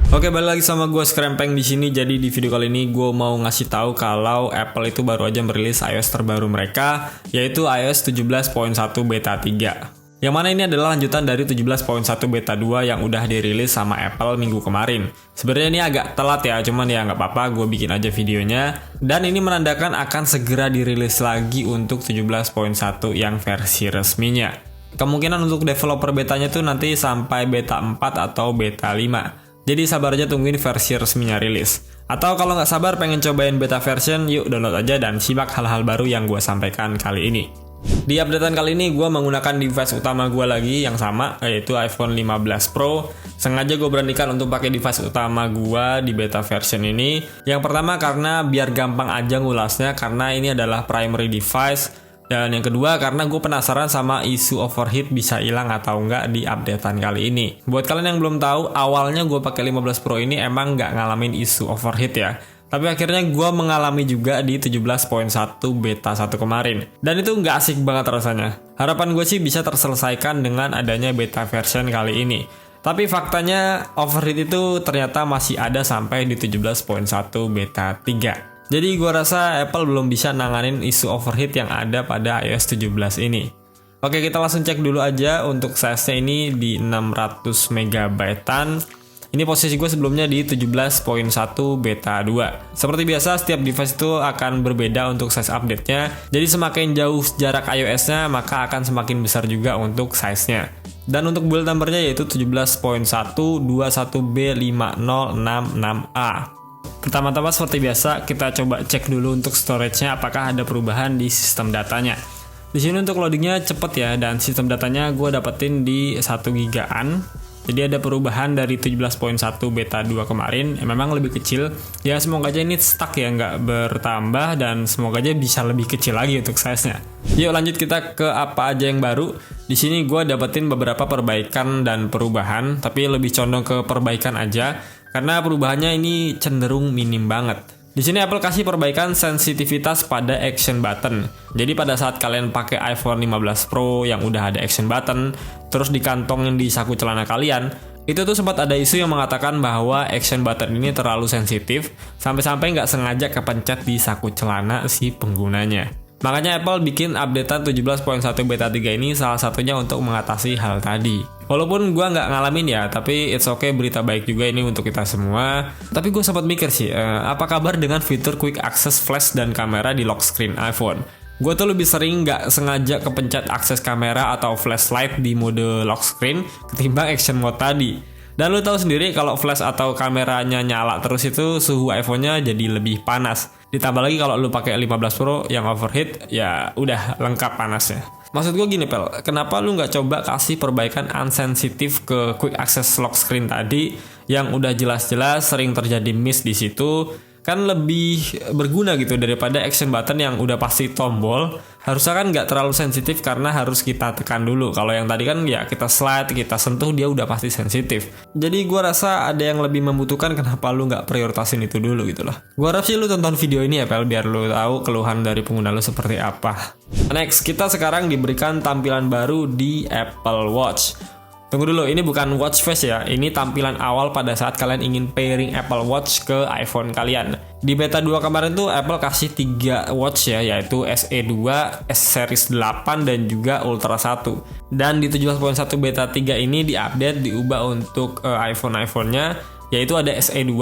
Oke, balik lagi sama gue Skrempeng di sini. Jadi di video kali ini gue mau ngasih tahu kalau Apple itu baru aja merilis iOS terbaru mereka, yaitu iOS 17.1 Beta 3. Yang mana ini adalah lanjutan dari 17.1 Beta 2 yang udah dirilis sama Apple minggu kemarin. Sebenarnya ini agak telat ya, cuman ya nggak apa-apa, gue bikin aja videonya. Dan ini menandakan akan segera dirilis lagi untuk 17.1 yang versi resminya. Kemungkinan untuk developer betanya tuh nanti sampai beta 4 atau beta 5. Jadi sabar aja tungguin versi resminya rilis. Atau kalau nggak sabar pengen cobain beta version, yuk download aja dan simak hal-hal baru yang gue sampaikan kali ini. Di updatean kali ini gue menggunakan device utama gue lagi yang sama, yaitu iPhone 15 Pro. Sengaja gue beranikan untuk pakai device utama gue di beta version ini. Yang pertama karena biar gampang aja ngulasnya, karena ini adalah primary device. Dan yang kedua karena gue penasaran sama isu overheat bisa hilang atau enggak di updatean kali ini. Buat kalian yang belum tahu, awalnya gue pakai 15 Pro ini emang nggak ngalamin isu overheat ya. Tapi akhirnya gue mengalami juga di 17.1 beta 1 kemarin. Dan itu nggak asik banget rasanya. Harapan gue sih bisa terselesaikan dengan adanya beta version kali ini. Tapi faktanya overheat itu ternyata masih ada sampai di 17.1 beta 3. Jadi gue rasa Apple belum bisa nanganin isu overheat yang ada pada iOS 17 ini. Oke, kita langsung cek dulu aja untuk size-nya ini di 600 MB-an. Ini posisi gue sebelumnya di 17.1 beta 2. Seperti biasa, setiap device itu akan berbeda untuk size update-nya. Jadi semakin jauh jarak iOS-nya, maka akan semakin besar juga untuk size-nya. Dan untuk build number-nya yaitu 17.121B5066A. Pertama-tama seperti biasa, kita coba cek dulu untuk storage-nya apakah ada perubahan di sistem datanya. Di sini untuk loadingnya cepet ya, dan sistem datanya gue dapetin di 1 gigaan. Jadi ada perubahan dari 17.1 beta 2 kemarin, memang lebih kecil. Ya semoga aja ini stuck ya, nggak bertambah, dan semoga aja bisa lebih kecil lagi untuk size-nya. Yuk lanjut kita ke apa aja yang baru. Di sini gue dapetin beberapa perbaikan dan perubahan, tapi lebih condong ke perbaikan aja. Karena perubahannya ini cenderung minim banget. Di sini Apple kasih perbaikan sensitivitas pada action button. Jadi pada saat kalian pakai iPhone 15 Pro yang udah ada action button, terus dikantongin di saku celana kalian, itu tuh sempat ada isu yang mengatakan bahwa action button ini terlalu sensitif, sampai-sampai nggak sengaja kepencet di saku celana si penggunanya. Makanya Apple bikin updatean 17.1 beta 3 ini salah satunya untuk mengatasi hal tadi. Walaupun gue nggak ngalamin ya, tapi it's okay, berita baik juga ini untuk kita semua. Tapi gue sempat mikir sih, apa kabar dengan fitur Quick Access Flash dan kamera di lock screen iPhone? Gue tuh lebih sering nggak sengaja kepencet akses kamera atau flashlight di mode lock screen ketimbang action mode tadi. Dan lu tahu sendiri kalau flash atau kameranya nyala terus itu suhu iPhone-nya jadi lebih panas. Ditambah lagi kalau lu pakai 15 Pro yang overheat, ya udah lengkap panasnya. Maksud gue gini Pel, kenapa lu nggak coba kasih perbaikan unsensitive ke Quick Access Lock Screen tadi yang udah jelas-jelas sering terjadi miss di situ? Kan lebih berguna gitu daripada action button yang udah pasti tombol. Harusnya kan nggak terlalu sensitif karena harus kita tekan dulu. Kalau yang tadi kan ya kita slide, kita sentuh, dia udah pasti sensitif. Jadi gue rasa ada yang lebih membutuhkan, kenapa lu nggak prioritasin itu dulu gitu loh. Gue harap sih lu tonton video ini ya Pel, biar lu tahu keluhan dari pengguna lu seperti apa. Next, kita sekarang diberikan tampilan baru di Apple Watch. Tunggu dulu, ini bukan watch face ya, ini tampilan awal pada saat kalian ingin pairing Apple Watch ke iPhone kalian. Di beta 2 kemarin tuh Apple kasih 3 watch ya, yaitu SE2, S Series 8, dan juga Ultra 1. Dan di 17.1 beta 3 ini diupdate, diubah untuk iPhone-nya, yaitu ada SE2,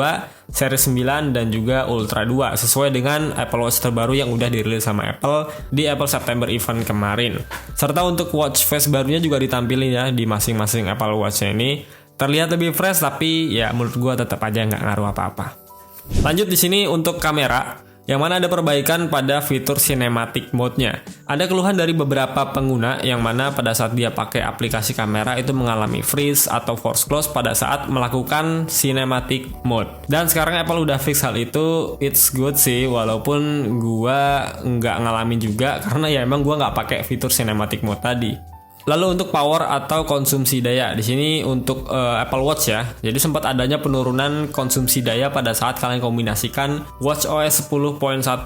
Series 9, dan juga Ultra 2, sesuai dengan Apple Watch terbaru yang udah dirilis sama Apple di Apple September event kemarin. Serta untuk watch face barunya juga ditampilin ya di masing-masing Apple Watch ini. Terlihat lebih fresh, tapi ya menurut gua tetap aja nggak ngaruh apa-apa. Lanjut di sini untuk kamera, yang mana ada perbaikan pada fitur cinematic mode-nya. Ada keluhan dari beberapa pengguna yang mana pada saat dia pakai aplikasi kamera itu mengalami freeze atau force close pada saat melakukan cinematic mode. Dan sekarang Apple udah fix hal itu, it's good sih, walaupun gua nggak ngalamin juga karena ya emang gua nggak pakai fitur cinematic mode tadi. Lalu untuk power atau konsumsi daya, di sini untuk Apple Watch ya. Jadi sempat adanya penurunan konsumsi daya pada saat kalian kombinasikan watchOS 10.1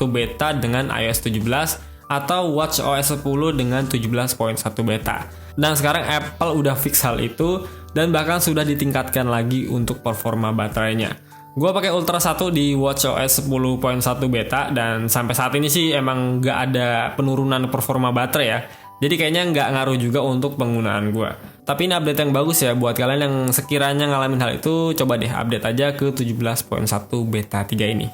beta dengan iOS 17 atau watchOS 10 dengan 17.1 beta. Dan sekarang Apple udah fix hal itu dan bahkan sudah ditingkatkan lagi untuk performa baterainya. Gua pakai Ultra 1 di watchOS 10.1 beta dan sampai saat ini sih emang nggak ada penurunan performa baterai ya. Jadi kayaknya nggak ngaruh juga untuk penggunaan gua. Tapi ini update yang bagus ya buat kalian yang sekiranya ngalamin hal itu, coba deh update aja ke 17.1 beta 3 ini.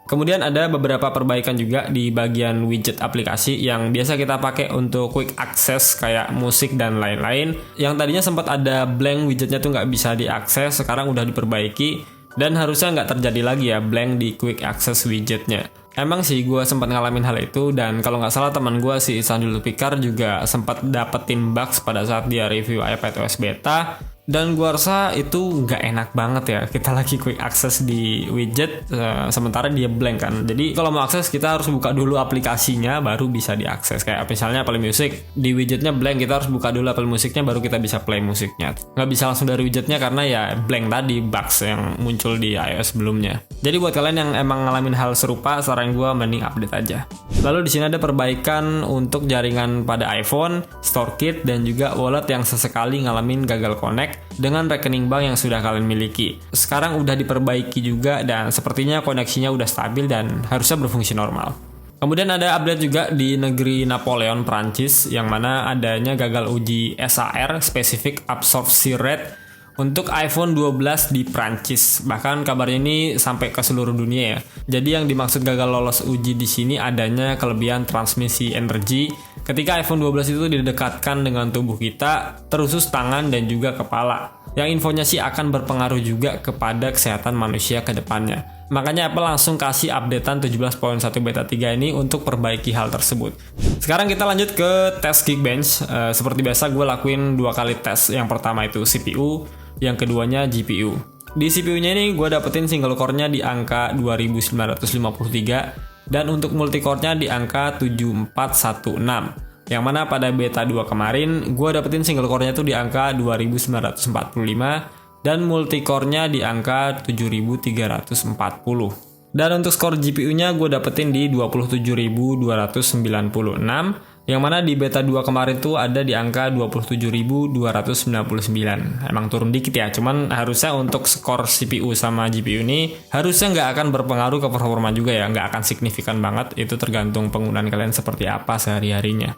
Kemudian ada beberapa perbaikan juga di bagian widget aplikasi yang biasa kita pakai untuk quick access kayak musik dan lain-lain. Yang tadinya sempat ada blank widgetnya tuh nggak bisa diakses, sekarang udah diperbaiki dan harusnya nggak terjadi lagi ya blank di quick access widgetnya. Emang sih gue sempat ngalamin hal itu dan kalau nggak salah teman gue si Sandul Pikar juga sempat dapetin bugs pada saat dia review iPadOS beta. Dan gue rasa itu nggak enak banget ya, kita lagi quick access di widget sementara dia blank kan. Jadi kalau mau akses kita harus buka dulu aplikasinya baru bisa diakses. Kayak misalnya Apple Music, di widgetnya blank, kita harus buka dulu Apple Musicnya baru kita bisa play musiknya. Nggak bisa langsung dari widgetnya karena ya blank tadi, bugs yang muncul di iOS sebelumnya. Jadi buat kalian yang emang ngalamin hal serupa, saran gue mending update aja. Lalu di sini ada perbaikan untuk jaringan pada iPhone, StoreKit, dan juga wallet yang sesekali ngalamin gagal connect dengan rekening bank yang sudah kalian miliki. Sekarang udah diperbaiki juga dan sepertinya koneksinya udah stabil dan harusnya berfungsi normal. Kemudian ada update juga di negeri Napoleon, Prancis, yang mana adanya gagal uji SAR, Specific Absorption Rate, untuk iPhone 12 di Prancis. Bahkan kabarnya ini sampai ke seluruh dunia ya. Jadi yang dimaksud gagal lolos uji di sini adanya kelebihan transmisi energi ketika iPhone 12 itu didekatkan dengan tubuh kita, terusus tangan dan juga kepala. Yang infonya sih akan berpengaruh juga kepada kesehatan manusia ke depannya. Makanya Apple langsung kasih updatean 17.1 beta 3 ini untuk perbaiki hal tersebut. Sekarang kita lanjut ke tes Geekbench. Seperti biasa gue lakuin 2 kali tes. Yang pertama itu CPU, yang keduanya GPU. Di CPU-nya ini gue dapetin single core-nya di angka 2953 dan untuk multicore-nya di angka 7416. Yang mana pada beta 2 kemarin gue dapetin single core-nya tuh di angka 2945 dan multicore-nya di angka 7340. Dan untuk skor GPU-nya gue dapetin di 27.296, yang mana di beta 2 kemarin tuh ada di angka 27.299. Emang turun dikit ya, cuman harusnya untuk skor CPU sama GPU ini harusnya nggak akan berpengaruh ke performa juga ya, nggak akan signifikan banget, itu tergantung penggunaan kalian seperti apa sehari-harinya.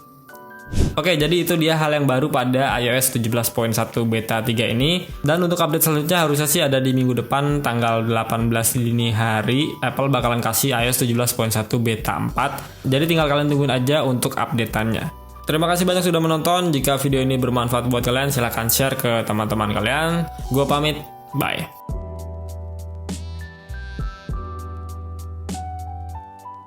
Oke, jadi itu dia hal yang baru pada iOS 17.1 beta 3 ini. Dan untuk update selanjutnya harusnya sih ada di minggu depan tanggal 18 dini hari. Apple bakalan kasih iOS 17.1 beta 4. Jadi tinggal kalian tungguin aja untuk update-annya. Terima kasih banyak sudah menonton. Jika video ini bermanfaat buat kalian, silahkan share ke teman-teman kalian. Gua pamit, bye.